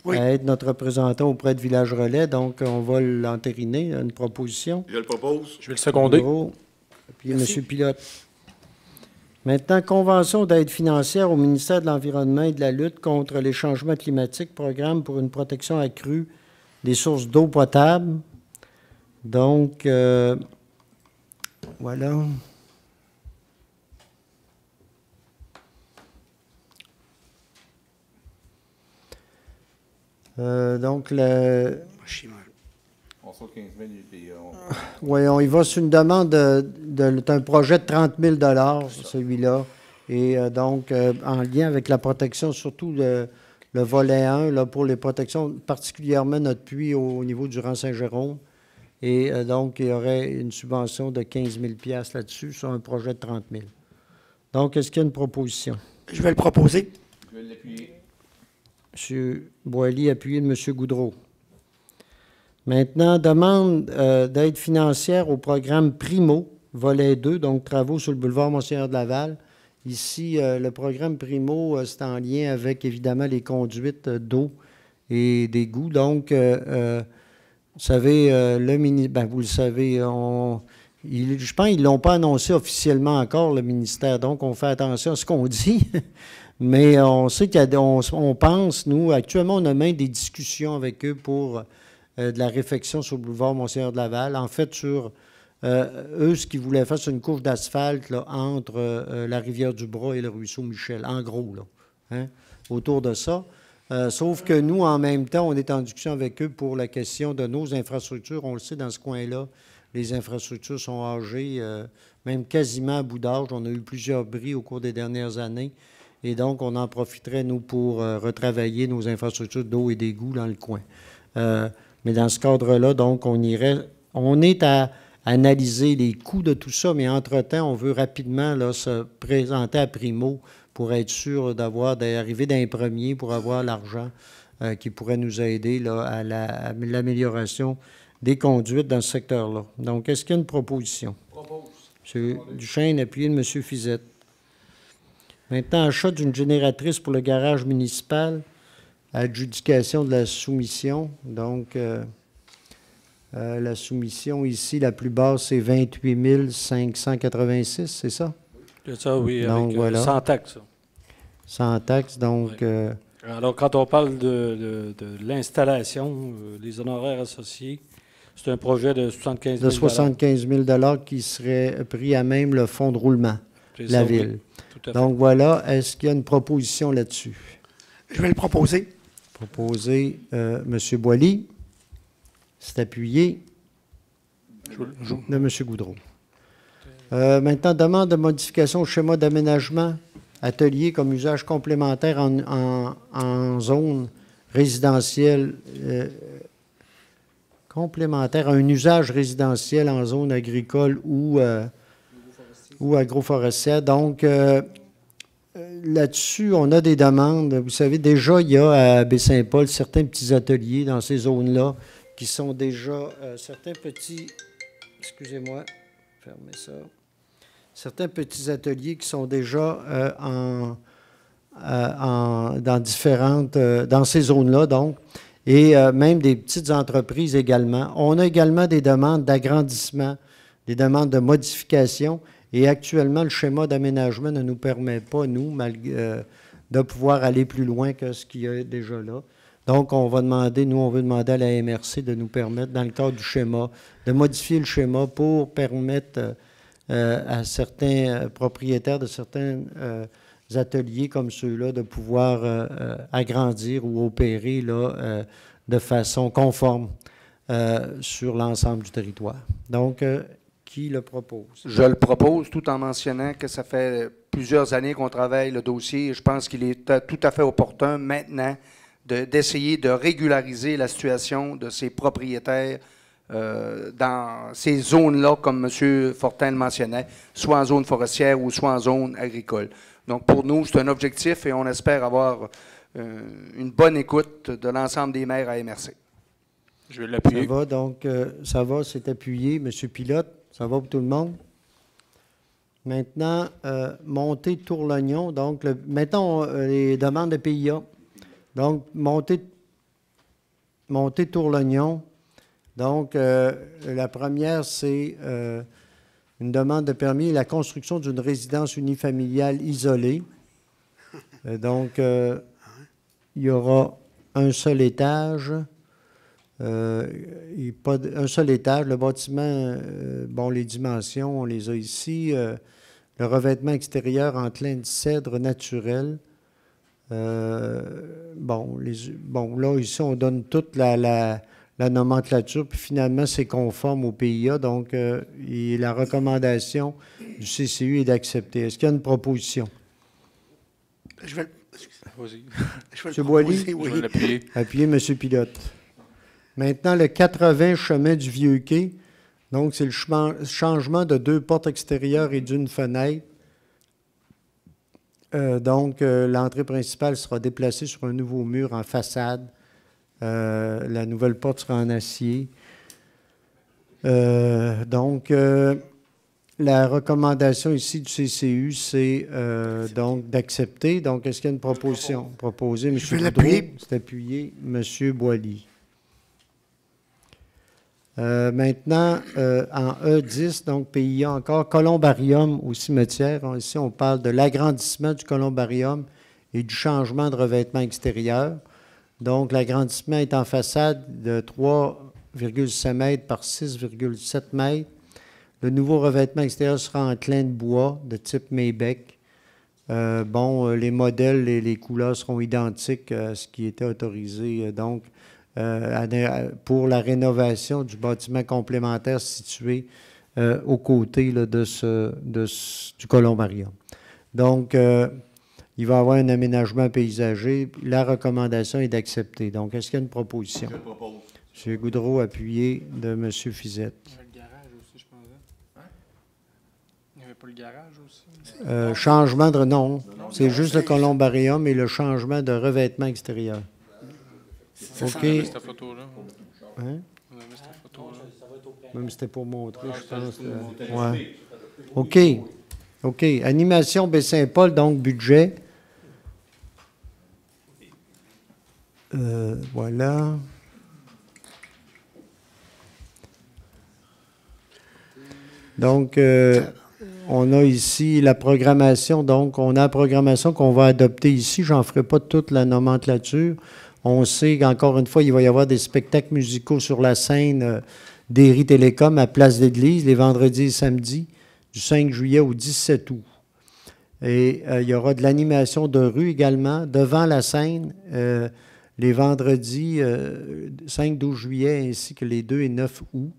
être notre représentant auprès de Village Relais. Donc, on va l'entériner, une proposition. Je le propose. Je vais le seconder. Puis M. Pilote. Maintenant, convention d'aide financière au ministère de l'Environnement et de la lutte contre les changements climatiques, programme pour une protection accrue des sources d'eau potable. Donc, voilà. Donc, on sort 15 000 et oui, on y va sur une demande d'un projet de 30 000 celui-là. Et donc, en lien avec la protection, surtout le volet 1, là, pour les protections, particulièrement notre puits au niveau du rang Saint-Jérôme. Et donc, il y aurait une subvention de 15 000 $ là-dessus sur un projet de 30 000. Donc, est-ce qu'il y a une proposition? Je vais le proposer. Je vais l'appuyer. M. Boilly, appuyé de M. Goudreau. Maintenant, demande d'aide financière au programme Primo, volet 2, donc travaux sur le boulevard Monseigneur de Laval. Ici, le programme Primo, c'est en lien avec, évidemment, les conduites d'eau et d'égouts. Donc, savez, vous le savez, je pense qu'ils ne l'ont pas annoncé officiellement encore, le ministère, donc on fait attention à ce qu'on dit. Mais on sait on pense, nous, actuellement, on a même des discussions avec eux pour de la réfection sur le boulevard Monseigneur de Laval. En fait, eux, ce qu'ils voulaient faire, c'est une couche d'asphalte là, entre la rivière du Bras et le ruisseau Michel, en gros, là, hein, autour de ça. Sauf que nous, en même temps, on est en discussion avec eux pour la question de nos infrastructures. On le sait, dans ce coin-là, les infrastructures sont âgées, même quasiment à bout d'âge. On a eu plusieurs bris au cours des dernières années. Et donc, on en profiterait, nous, pour retravailler nos infrastructures d'eau et d'égout dans le coin. Mais dans ce cadre-là, donc, on est à analyser les coûts de tout ça, mais entre-temps, on veut rapidement là, se présenter à Primo pour être sûr d'arriver d'un premier pour avoir l'argent qui pourrait nous aider là, à l'amélioration des conduites dans ce secteur-là. Donc, est-ce qu'il y a une proposition? M. Duchesne, appuyé de M. Fizette. Maintenant, achat d'une génératrice pour le garage municipal, adjudication de la soumission. Donc, la soumission ici, la plus basse, c'est 28 586, c'est ça? C'est ça, oui, donc, avec, voilà. Sans taxe. Sans taxe, donc... Oui. Alors, quand on parle de l'installation, les honoraires associés, c'est un projet de 75 000 de 75 000 qui serait pris à même le fonds de roulement de la ville. Oui. Donc voilà, est-ce qu'il y a une proposition là-dessus? Je vais le proposer. Proposer M. Boilly. C'est appuyé de M. Goudreau. Maintenant, demande de modification au schéma d'aménagement atelier comme usage complémentaire en zone résidentielle, complémentaire à un usage résidentiel en zone agricole ou agroforestière. Donc, là-dessus, on a des demandes. Vous savez, déjà, il y a à Baie-Saint-Paul certains petits ateliers dans ces zones-là qui sont déjà certains petits... Excusez-moi, fermez ça. Certains petits ateliers qui sont déjà dans ces zones-là, donc, et même des petites entreprises également. On a également des demandes d'agrandissement, des demandes de modification, et actuellement, le schéma d'aménagement ne nous permet pas, nous, de pouvoir aller plus loin que ce qu'il y a déjà là. Donc, on veut demander à la MRC de nous permettre, dans le cadre du schéma, de modifier le schéma pour permettre à certains propriétaires de certains ateliers comme ceux-là de pouvoir agrandir ou opérer là, de façon conforme sur l'ensemble du territoire. Donc, qui le propose? Je le propose tout en mentionnant que ça fait plusieurs années qu'on travaille le dossier et je pense qu'il est tout à fait opportun maintenant d'essayer de régulariser la situation de ces propriétaires dans ces zones-là, comme M. Fortin le mentionnait, soit en zone forestière ou soit en zone agricole. Donc, pour nous, c'est un objectif et on espère avoir une bonne écoute de l'ensemble des maires à MRC. Je vais l'appuyer. Ça va, donc, ça va, c'est appuyé. M. Pilote, ça va pour tout le monde? Maintenant, montée Tourlognon. Donc, mettons les demandes de PIA. Donc, montée Tourlognon. Donc, la première, c'est une demande de permis, la construction d'une résidence unifamiliale isolée. Donc, il y aura un seul étage. Un seul étage. Le bâtiment, bon, les dimensions, on les a ici. Le revêtement extérieur en clin de cèdre naturel. Bon, là, ici, on donne toute la nomenclature, puis finalement, c'est conforme au PIA. Donc, et la recommandation du CCU est d'accepter. Est-ce qu'il y a une proposition? Je vais M. Boilly? Oui. Je vais l'appuyer. Appuyez, M. Pilote. Maintenant, le 80 chemin du Vieux-Quai. Donc, c'est le changement de 2 portes extérieures et d'une fenêtre. Donc, l'entrée principale sera déplacée sur un nouveau mur en façade. La nouvelle porte sera en acier. Donc, la recommandation ici du CCU, c'est donc d'accepter. Donc, est-ce qu'il y a une proposition? Proposée, M. Goudreau. C'est appuyé, M. Boilly. Maintenant, en E10, donc PIA encore, columbarium au cimetière. Ici, on parle de l'agrandissement du columbarium et du changement de revêtement extérieur. Donc, l'agrandissement est en façade de 3,7 mètres par 6,7 mètres. Le nouveau revêtement extérieur sera en clin de bois de type Maybec. Les modèles et les couleurs seront identiques à ce qui était autorisé pour la rénovation du bâtiment complémentaire situé aux côtés là, du columbarium. Donc, il va y avoir un aménagement paysager. La recommandation est d'accepter. Donc, est-ce qu'il y a une proposition? Je le propose. M. Goudreau, appuyé de M. Fizette. Il y avait le garage aussi, je pensais. Il n'y avait pas le garage aussi. Changement de... Non, c'est juste le columbarium et le changement de revêtement extérieur. OK. On avait cette photo-là. Hein? On avait cette photo-là. Même si c'était pour montrer, je pense. Ouais. OK. OK. Animation Baie-Saint-Paul, donc budget. Voilà. Donc, on a ici la programmation. Donc, on a la programmation qu'on va adopter ici. Je n'en ferai pas toute la nomenclature. On sait qu'encore une fois, il va y avoir des spectacles musicaux sur la scène d'Éry Télécom à Place d'Église, les vendredis et samedis, du 5 juillet au 17 août. Et il y aura de l'animation de rue également, devant la scène, les vendredis 5-12 juillet, ainsi que les 2 et 9 août.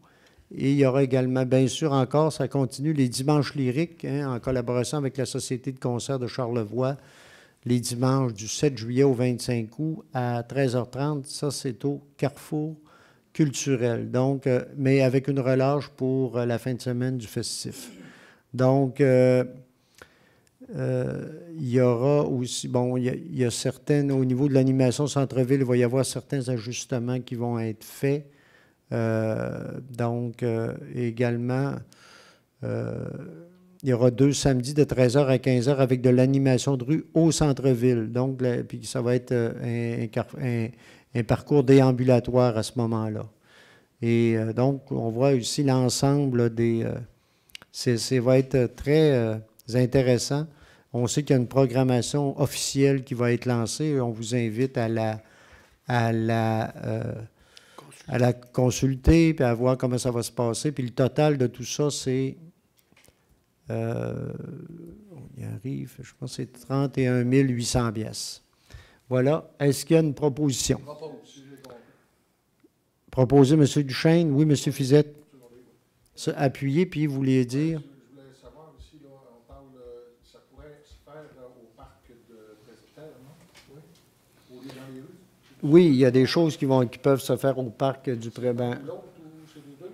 Et il y aura également, bien sûr, encore, ça continue, les dimanches lyriques, en collaboration avec la Société de concert de Charlevoix, les dimanches du 7 juillet au 25 août à 13h30. Ça, c'est au Carrefour culturel. Donc, mais avec une relâche pour la fin de semaine du festif. Donc, il y aura aussi, il y a certaines, au niveau de l'animation centre-ville, il va y avoir certains ajustements qui vont être faits. Également, il y aura 2 samedis de 13h à 15h avec de l'animation de rue au centre-ville. Donc, puis ça va être un parcours déambulatoire à ce moment-là. Et donc, on voit aussi l'ensemble des... ça va être très intéressant. On sait qu'il y a une programmation officielle qui va être lancée. On vous invite à la consulter, puis à voir comment ça va se passer. Puis le total de tout ça, c'est... on y arrive, je pense que c'est 31 800 pièces. Voilà. Est-ce qu'il y a une proposition? Proposer, M. Duchesne? Oui, M. Fizette. Appuyez, puis vous voulez dire... Je voulais savoir ici, là, on parle, ça pourrait se faire au parc de Presbytère, non? Oui. Au lieu dans les rues? Oui, il y a des choses qui peuvent se faire au parc du Prében. L'autre, ou c'est les deux?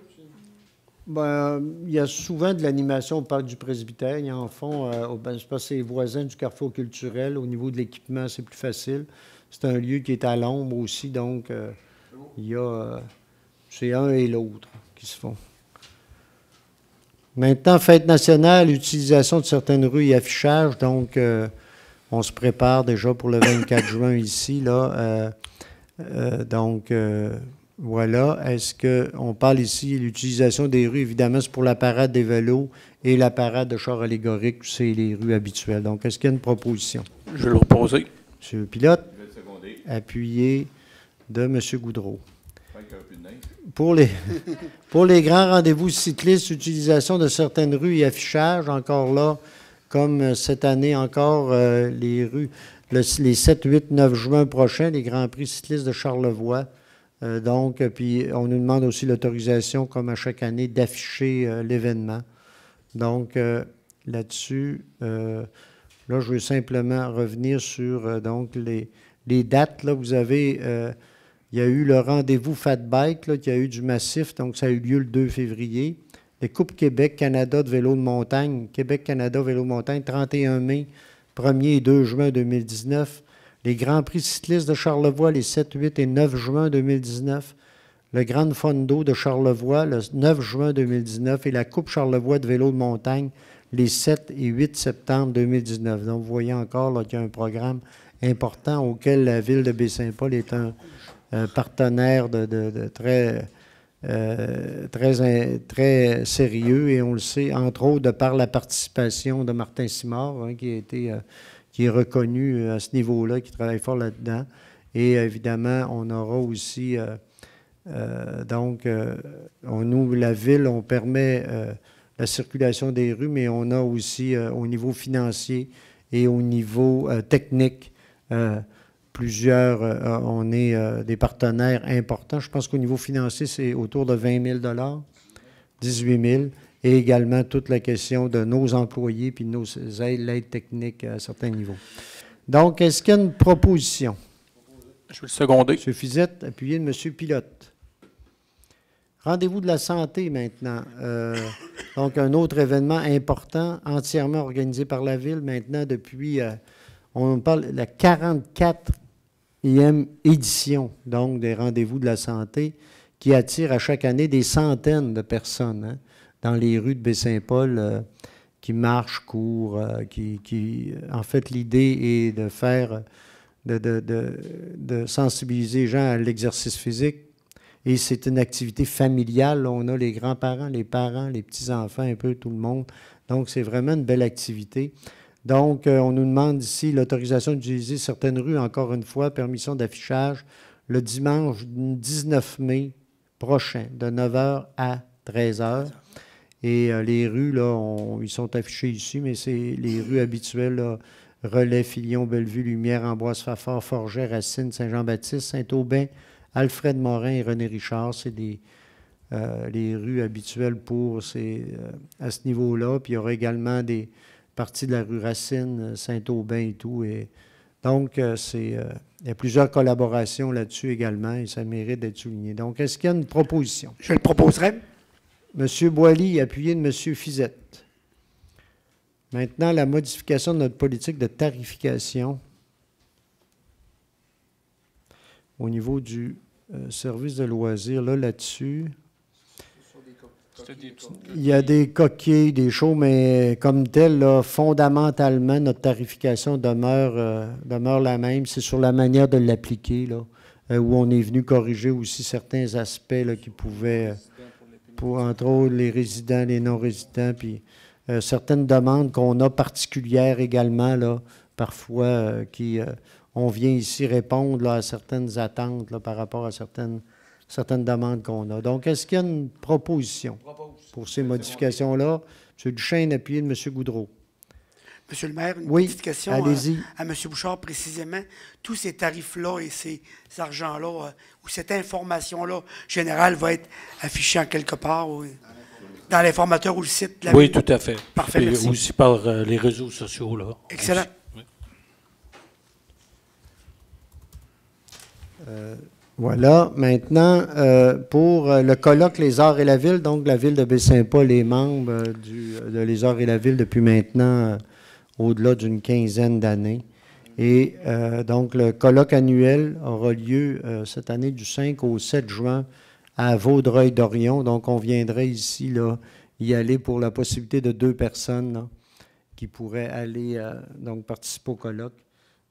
Il y a souvent de l'animation au parc du Presbytère. Ils en font, je pense que c'est les voisins du Carrefour culturel. Au niveau de l'équipement, c'est plus facile. C'est un lieu qui est à l'ombre aussi, donc il y a... c'est un et l'autre qui se font. Maintenant, fête nationale, utilisation de certaines rues et affichage. Donc, on se prépare déjà pour le 24 juin ici, là. Voilà. Est-ce qu'on parle ici, l'utilisation des rues, évidemment, c'est pour la parade des vélos et la parade de chars allégoriques, c'est les rues habituelles. Donc, est-ce qu'il y a une proposition? Je vais le reposer. M. Pilote, Je vais le seconder. appuyé de M. Goudreau. Fait qu'il y a un peu de neige. Pour les grands rendez-vous cyclistes, utilisation de certaines rues et affichage, encore là, comme cette année encore, les rues, les 7, 8, 9 juin prochains, les Grands Prix cyclistes de Charlevoix. Puis on nous demande aussi l'autorisation, comme à chaque année, d'afficher l'événement. Donc, là-dessus, là, je veux simplement revenir sur les dates. Là, vous avez, il y a eu le rendez-vous Fat Bike, là, qui a eu du massif, donc ça a eu lieu le 2 février. Les Coupes Québec-Canada de vélo de montagne, Québec-Canada vélo de montagne, 31 mai, 1er et 2 juin 2019. Les Grands Prix cyclistes de Charlevoix, les 7, 8 et 9 juin 2019. Le Grand Fondo de Charlevoix, le 9 juin 2019. Et la Coupe Charlevoix de vélo de montagne, les 7 et 8 septembre 2019. Donc, vous voyez encore là, qu'il y a un programme important auquel la ville de Baie-Saint-Paul est un partenaire de très très sérieux, et on le sait, entre autres, de par la participation de Martin Simard, hein, qui est reconnu à ce niveau-là, qui travaille fort là-dedans. Et évidemment, on aura aussi, nous, la ville, on permet la circulation des rues, mais on a aussi au niveau financier et au niveau technique, on est des partenaires importants. Je pense qu'au niveau financier, c'est autour de 20 000 18 000 et également toute la question de nos employés puis de nos aides, l'aide technique à certains niveaux. Donc, est-ce qu'il y a une proposition? Je vais le seconder. M. Fizette, appuyé de M. Pilote. Rendez-vous de la santé maintenant. Donc, un autre événement important, entièrement organisé par la Ville maintenant depuis, on parle de la 44e édition, donc, des rendez-vous de la santé, qui attire à chaque année des centaines de personnes, hein, dans les rues de Baie-Saint-Paul, qui marchent, courent, en fait, l'idée est de faire, de sensibiliser les gens à l'exercice physique. Et c'est une activité familiale. On a les grands-parents, les parents, les petits-enfants, un peu tout le monde. Donc, c'est vraiment une belle activité. Donc, on nous demande ici l'autorisation d'utiliser certaines rues, encore une fois, permission d'affichage, le dimanche 19 mai prochain, de 9h à 13h. Et les rues, là, ils sont affichés ici, mais c'est les rues habituelles, là, Relais, Filion, Bellevue, Lumière, Ambroise, Fafard, Forget, Racine, Saint-Jean-Baptiste, Saint-Aubin, Alfred Morin et René Richard. C'est les rues habituelles à ce niveau-là. Puis il y aura également des parties de la rue Racine, Saint-Aubin et tout. Et donc, il y a plusieurs collaborations là-dessus également et ça mérite d'être souligné. Donc, est-ce qu'il y a une proposition? Je le proposerai. M. Boily, appuyé de M. Fizette. Maintenant, la modification de notre politique de tarification au niveau du service de loisirs, là-dessus, il y a des coquilles, des choses, mais comme tel, là, fondamentalement, notre tarification demeure la même. C'est sur la manière de l'appliquer, là, où on est venu corriger aussi certains aspects là, qui pouvaient, entre autres, les résidents, les non-résidents, puis certaines demandes qu'on a particulières également, là, parfois, on vient ici répondre là, à certaines attentes là, par rapport à certaines demandes qu'on a. Donc, est-ce qu'il y a une proposition pour ces modifications-là? M. Duchesne, appuyé de M. Goudreau. Monsieur le maire, une petite question à M. Bouchard précisément. Tous ces tarifs-là et ces argents-là, ou cette information-là générale va être affichée en quelque part dans l'informateur ou le site de la Oui, tout à fait. Parfait, merci. Aussi par les réseaux sociaux. Là. Excellent. Oui. Voilà. Maintenant, pour le colloque Les Arts et la Ville, donc la Ville de Baie-Saint-Paul est membre de Les Arts et la Ville depuis maintenant au-delà d'une quinzaine d'années. Et donc, le colloque annuel aura lieu cette année du 5 au 7 juin à Vaudreuil-Dorion. Donc, on viendrait ici là, y aller pour la possibilité de 2 personnes là, qui pourraient aller donc participer au colloque.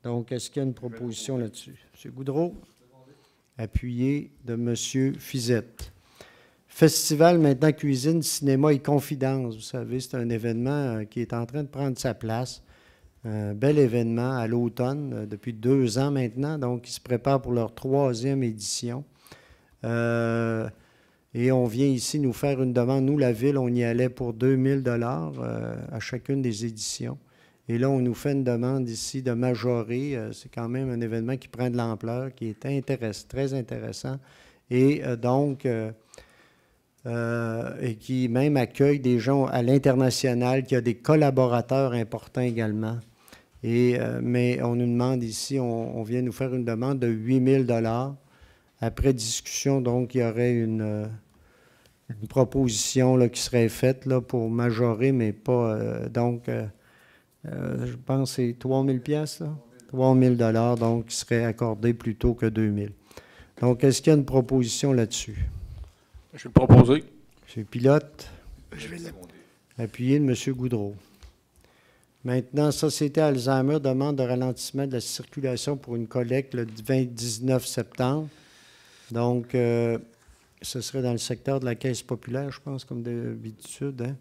Donc, est-ce qu'il y a une proposition là-dessus? M. Goudreau, appuyé de M. Fizette. Festival maintenant cuisine, cinéma et confidence. Vous savez, c'est un événement qui est en train de prendre sa place. Un bel événement à l'automne, depuis 2 ans maintenant. Donc, ils se préparent pour leur 3e édition. Et on vient ici nous faire une demande. Nous, la Ville, on y allait pour 2 000 à chacune des éditions. Et là, on nous fait une demande ici de majorer. C'est quand même un événement qui prend de l'ampleur, qui est très intéressant. Et donc, et qui même accueille des gens à l'international, qui a des collaborateurs importants également. Mais on nous demande ici, on vient nous faire une demande de 8 000 $. Après discussion, donc, il y aurait une proposition là, qui serait faite là, pour majorer, mais pas... je pense que c'est 3 000 $, là? 3 000 $, donc, qui serait accordé plutôt que 2 000. Donc, est-ce qu'il y a une proposition là-dessus? Je vais le proposer. M. Pilote. Je vais Appuyé de M. Goudreau. Maintenant, Société Alzheimer demande de ralentissement de la circulation pour une collecte le 19 septembre. Donc, ce serait dans le secteur de la Caisse populaire, je pense, comme d'habitude, hein?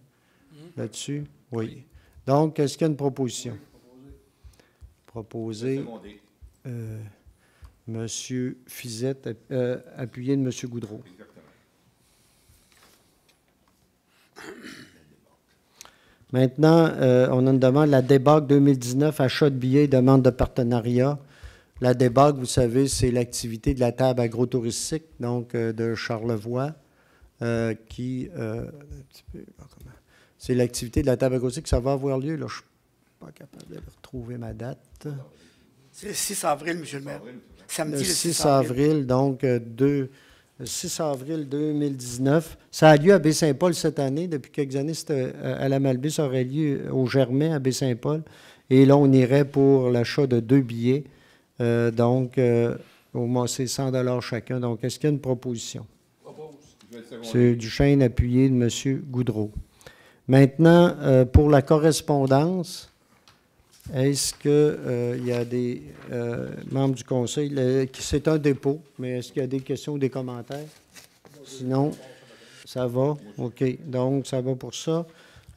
Là-dessus? Oui. Donc, est-ce qu'il y a une proposition? Proposé. Monsieur Fizette, appuyé de Monsieur Goudreau. Maintenant, on a une demande, la DEBAC 2019, achat de billets, demande de partenariat. La DEBAC, vous savez, c'est l'activité de la table agrotouristique, donc de Charlevoix, c'est l'activité de la table agrotouristique, ça va avoir lieu, là, je ne suis pas capable de retrouver ma date. C'est le 6 avril, M. le maire. Samedi, le 6 avril, donc 6 avril 2019. Ça a lieu à Baie-Saint-Paul cette année. Depuis quelques années, c'était à la Malbaie, ça aurait lieu au Germain à Baie-Saint-Paul. Et là, on irait pour l'achat de 2 billets. Donc, au moins, c'est 100 $ chacun. Donc, est-ce qu'il y a une proposition? C'est Duchesne appuyé de M. Goudreau. Maintenant, pour la correspondance, est-ce qu'il y a des membres du conseil? C'est un dépôt, mais est-ce qu'il y a des questions ou des commentaires? Sinon, ça va. OK. Donc, ça va pour ça.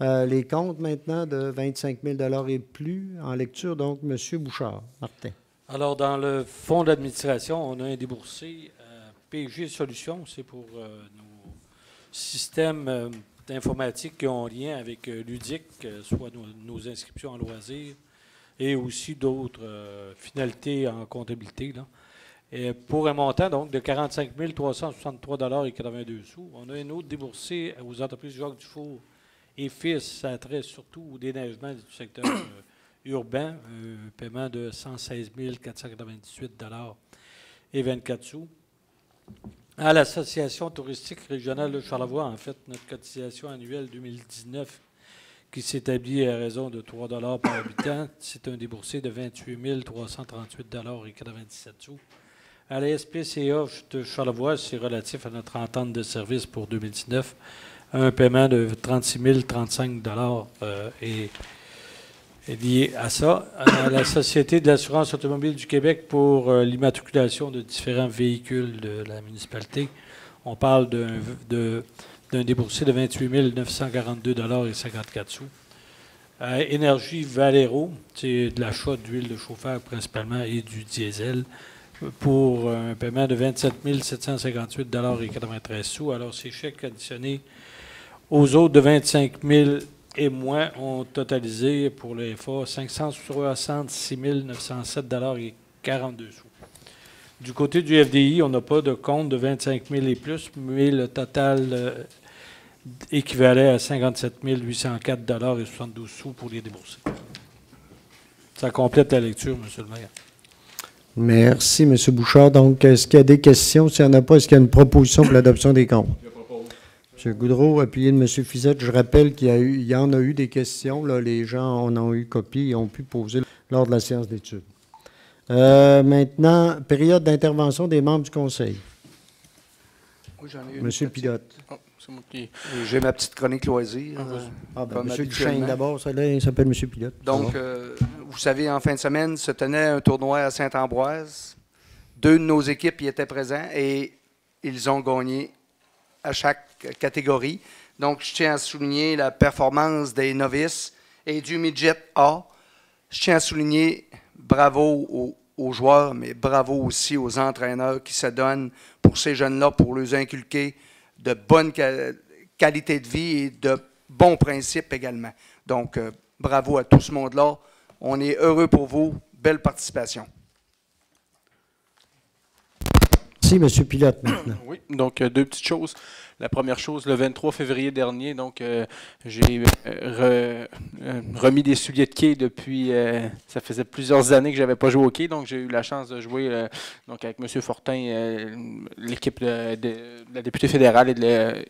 Les comptes maintenant de 25 000 $ et plus en lecture. Donc, M. Bouchard. Martin. Alors, dans le fonds d'administration, on a un déboursé PG Solutions. C'est pour nos systèmes d'informatique qui ont lien avec l'UDIC, soit nos inscriptions en loisirs, et aussi d'autres finalités en comptabilité, là. Et pour un montant donc de 45 363,82 $. On a un autre déboursé aux entreprises Jacques Dufour et Fils. Ça a trait surtout au déneigement du secteur urbain, un paiement de 116 498,24 $. À l'Association touristique régionale de Charlevoix, en fait, notre cotisation annuelle 2019 qui s'établit à raison de 3 $ par habitant, c'est un déboursé de 28 338,97 $. À la SPCA de Charlevoix, c'est relatif à notre entente de service pour 2019, un paiement de 36 035 $ est lié à ça. À la Société de l'assurance automobile du Québec pour l'immatriculation de différents véhicules de la municipalité, on parle d'un déboursé de 28 942,54 $. À Énergie Valero, c'est de l'achat d'huile de chauffeur principalement et du diesel pour un paiement de 27 758,93 $. Alors, ces chèques additionnés aux autres de 25 000 et moins ont totalisé pour le FA 566 907,42 $. Du côté du FDI, on n'a pas de compte de 25 000 et plus, mais le total équivalait à 57 804,72 $ pour les déboursés. Ça complète la lecture, M. le maire. Merci, M. Bouchard. Donc, est-ce qu'il y a des questions? S'il n'y en a pas, est-ce qu'il y a une proposition pour l'adoption des comptes? M. Goudreau, appuyé de M. Fizette. Je rappelle qu'il y en a eu des questions. Là, les gens en ont eu copie et ont pu poser lors de la séance d'études. Maintenant, période d'intervention des membres du conseil. Oui, j'en ai eu. M. Pilote. Oh, c'est moi qui... J'ai ma petite chronique loisir. M. Duchesne d'abord, ça là, il s'appelle M. Pilote. Donc, vous savez, en fin de semaine, se tenait un tournoi à Saint-Ambroise. 2 de nos équipes y étaient présents et ils ont gagné à chaque catégorie. Donc, je tiens à souligner la performance des novices et du midget A. Je tiens à souligner bravo aux joueurs, mais bravo aussi aux entraîneurs qui se donnent pour ces jeunes-là, pour leur inculquer de bonnes qualités de vie et de bons principes également. Donc, bravo à tout ce monde-là. On est heureux pour vous. Belle participation. Merci, M. Pilote, maintenant. Oui, donc 2 petites choses. La première chose, le 23 février dernier, donc j'ai remis des souliers de quai depuis, ça faisait plusieurs années que je n'avais pas joué au quai, donc j'ai eu la chance de jouer donc avec M. Fortin, l'équipe de la députée fédérale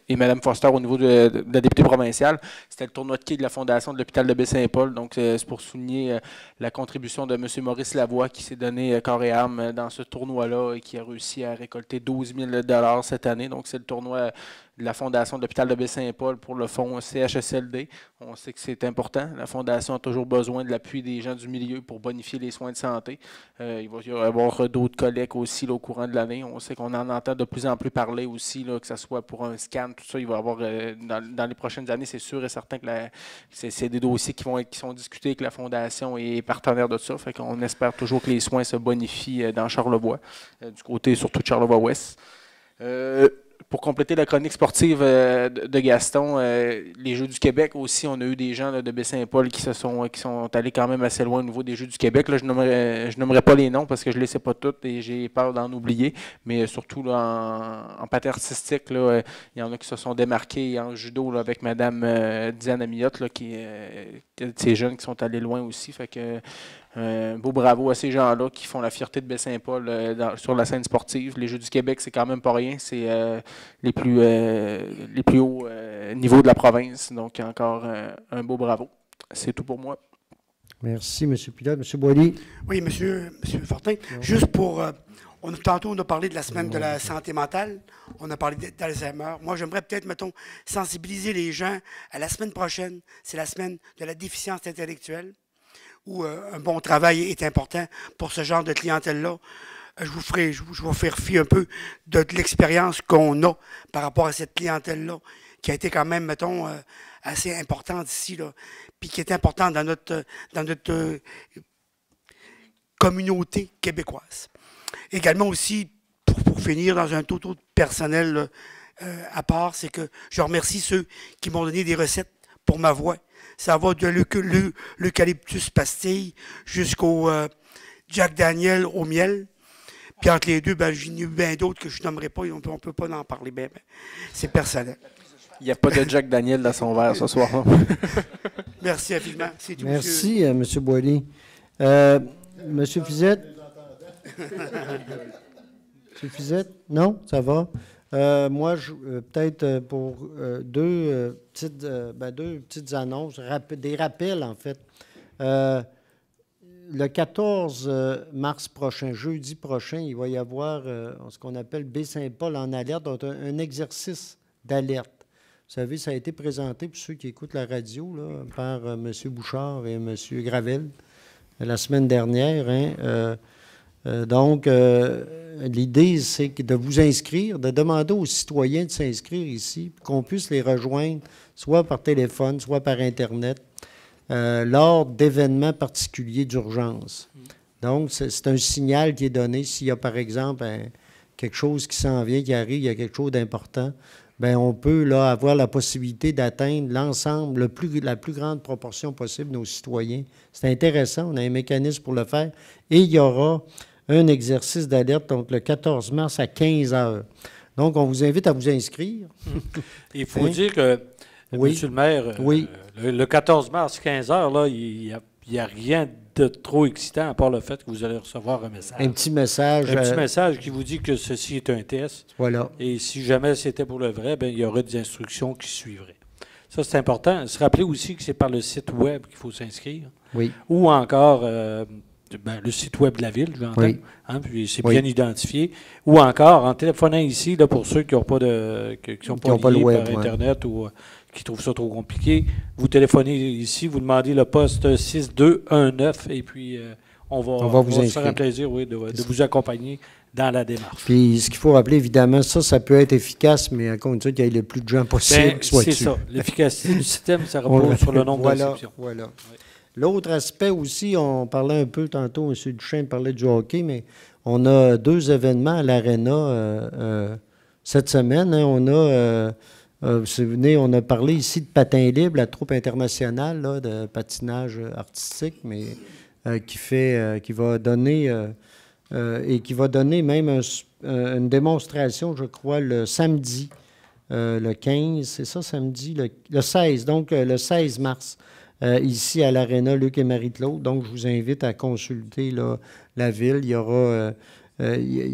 et Mme Foster au niveau de la députée provinciale. C'était le tournoi de quai de la Fondation de l'hôpital de Baie-Saint-Paul, donc c'est pour souligner la contribution de M. Maurice Lavoie qui s'est donné corps et âme dans ce tournoi-là et qui a réussi à récolter 12 000 $ cette année. Donc c'est le tournoi la Fondation de l'hôpital de Baie-Saint-Paul pour le fonds CHSLD. On sait que c'est important. La Fondation a toujours besoin de l'appui des gens du milieu pour bonifier les soins de santé. Il va y avoir d'autres collectes aussi là, au courant de l'année. On sait qu'on en entend de plus en plus parler aussi, là, que ce soit pour un scan, tout ça. Il va y avoir, dans les prochaines années, c'est sûr et certain que c'est des dossiers qui sont discutés avec la Fondation et partenaires de ça. Fait qu'on espère toujours que les soins se bonifient dans Charlevoix, du côté surtout de Charlevoix-Ouest. Pour compléter la chronique sportive de Gaston, les Jeux du Québec aussi, on a eu des gens là, de Baie-Saint-Paul qui sont allés quand même assez loin au niveau des Jeux du Québec. Là, je nommerai pas les noms parce que je ne les sais pas toutes et j'ai peur d'en oublier, mais surtout là, en patin artistique, là, il y en a qui se sont démarqués en judo là, avec Mme Diane Amiotte, là, ces jeunes qui sont allés loin aussi. Fait que un beau bravo à ces gens-là qui font la fierté de Baie-Saint-Paul sur la scène sportive. Les Jeux du Québec, c'est quand même pas rien. C'est les plus hauts niveaux de la province. Donc, encore un beau bravo. C'est tout pour moi. Merci, M. Pilote. M. Boilly. Oui, M. Fortin. Juste pour... tantôt, on a parlé de la semaine de la santé mentale. On a parlé d'Alzheimer. Moi, j'aimerais peut-être, mettons, sensibiliser les gens à la semaine prochaine. C'est la semaine de la déficience intellectuelle, où un bon travail est important pour ce genre de clientèle-là. Je vous faire fi un peu de l'expérience qu'on a par rapport à cette clientèle-là, qui a été quand même, mettons, assez importante ici, là, puis qui est importante dans notre communauté québécoise. Également aussi, pour finir, dans un tout autre personnel là, à part, c'est que je remercie ceux qui m'ont donné des recettes pour ma voix. Ça va de l'eucalyptus pastille jusqu'au Jack Daniel au miel. Puis entre les deux, ben, j'en ai eu bien d'autres que je nommerai pas. On ne peut pas en parler bien. C'est personnel. Il n'y a pas de Jack Daniel dans son verre ce soir. Merci infiniment. C'est tout, merci, M. Boilly. M. Fizette? M. Fizette? Non? Ça va? Moi, peut-être pour deux petites annonces, des rappels, en fait. Le 14 mars prochain, jeudi prochain, il va y avoir ce qu'on appelle Baie-Saint-Paul en alerte, donc un exercice d'alerte. Vous savez, ça a été présenté pour ceux qui écoutent la radio là, par M. Bouchard et M. Gravel la semaine dernière. Hein, donc, l'idée, c'est de vous inscrire, de demander aux citoyens de s'inscrire ici, qu'on puisse les rejoindre, soit par téléphone, soit par Internet, lors d'événements particuliers d'urgence. Donc, c'est un signal qui est donné. S'il y a, par exemple, quelque chose qui s'en vient, qui arrive, il y a quelque chose d'important, bien, on peut là, avoir la possibilité d'atteindre l'ensemble, la plus grande proportion possible de nos citoyens. C'est intéressant, on a un mécanisme pour le faire. Et il y aura un exercice d'alerte, donc le 14 mars à 15 h. Donc, on vous invite à vous inscrire. Il faut dire que, Monsieur le maire, le 14 mars, 15 h, là, il n'y a rien de trop excitant à part le fait que vous allez recevoir un message. Un petit message. Un petit message qui vous dit que ceci est un test. Voilà. Et si jamais c'était pour le vrai, bien, il y aurait des instructions qui suivraient. Ça, c'est important. Se rappeler aussi que c'est par le site web qu'il faut s'inscrire. Oui. Ou encore le site web de la ville, je l'entends. Oui. Hein, puis c'est bien identifié. Ou encore en téléphonant ici, là, pour ceux qui n'ont pas qui sont pas liés par Internet ou qui trouvent ça trop compliqué, vous téléphonez ici, vous demandez le poste 6219 et puis on va vous se faire un plaisir de vous accompagner dans la démarche. Puis ce qu'il faut rappeler, évidemment, ça peut être efficace, mais encore une fois, qu'il y ait le plus de gens possible qui soient dessus. C'est ça. L'efficacité du système, ça repose sur le nombre d'inscriptions. Voilà. Oui. L'autre aspect aussi, on parlait un peu tantôt, M. Duchesne parlait du hockey, mais on a 2 événements à l'Arena cette semaine. Hein, on a... vous vous souvenez, on a parlé ici de patin libre, la troupe internationale là, de patinage artistique, mais qui va donner et qui va donner même une démonstration, je crois, le samedi, le 15, c'est ça, samedi, le 16, donc le 16 mars, ici à l'Arena Luc et Marie-Claude. Donc, je vous invite à consulter là, la ville. Il y aura...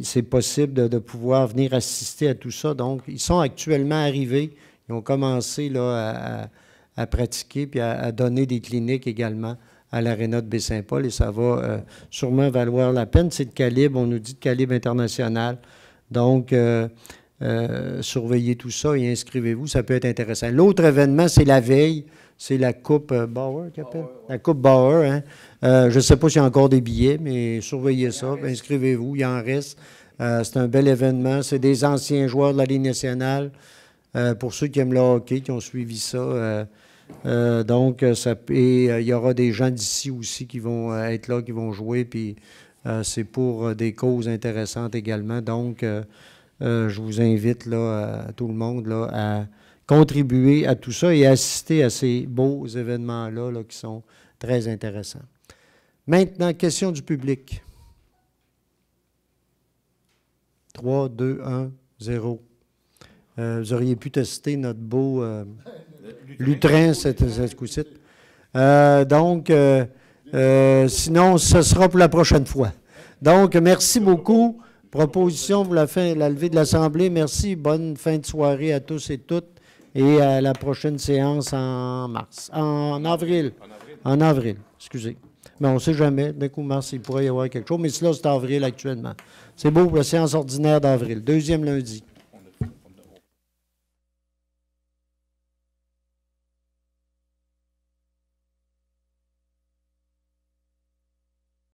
c'est possible de pouvoir venir assister à tout ça. Donc, ils sont actuellement arrivés. Ils ont commencé là, à pratiquer puis à donner des cliniques également à l'Aréna de Baie-Saint-Paul et ça va sûrement valoir la peine. C'est de calibre, on nous dit de calibre international. Donc, surveillez tout ça et inscrivez-vous, ça peut être intéressant. L'autre événement, c'est la veille, c'est la Coupe Bauer, qui appelle? La Coupe Bauer, hein? Je ne sais pas s'il y a encore des billets, mais surveillez ça, inscrivez-vous, il en reste. C'est un bel événement, c'est des anciens joueurs de la Ligue nationale. Pour ceux qui aiment le hockey, qui ont suivi ça. Donc, il y aura des gens d'ici aussi qui vont être là, qui vont jouer, puis c'est pour des causes intéressantes également. Donc, je vous invite là, tout le monde là, à contribuer à tout ça et assister à ces beaux événements-là là, qui sont très intéressants. Maintenant, question du public. 3, 2, 1, 0. Vous auriez pu tester notre beau lutrin cette coup-ci. Donc, sinon, ce sera pour la prochaine fois. Donc, merci beaucoup. Proposition pour la levée de l'Assemblée. Merci. Bonne fin de soirée à tous et toutes. Et à la prochaine séance en mars. En avril. En avril, excusez. Mais on ne sait jamais. D'un coup, mars, il pourrait y avoir quelque chose. Mais cela, c'est avril actuellement. C'est beau pour la séance ordinaire d'avril. 2e lundi.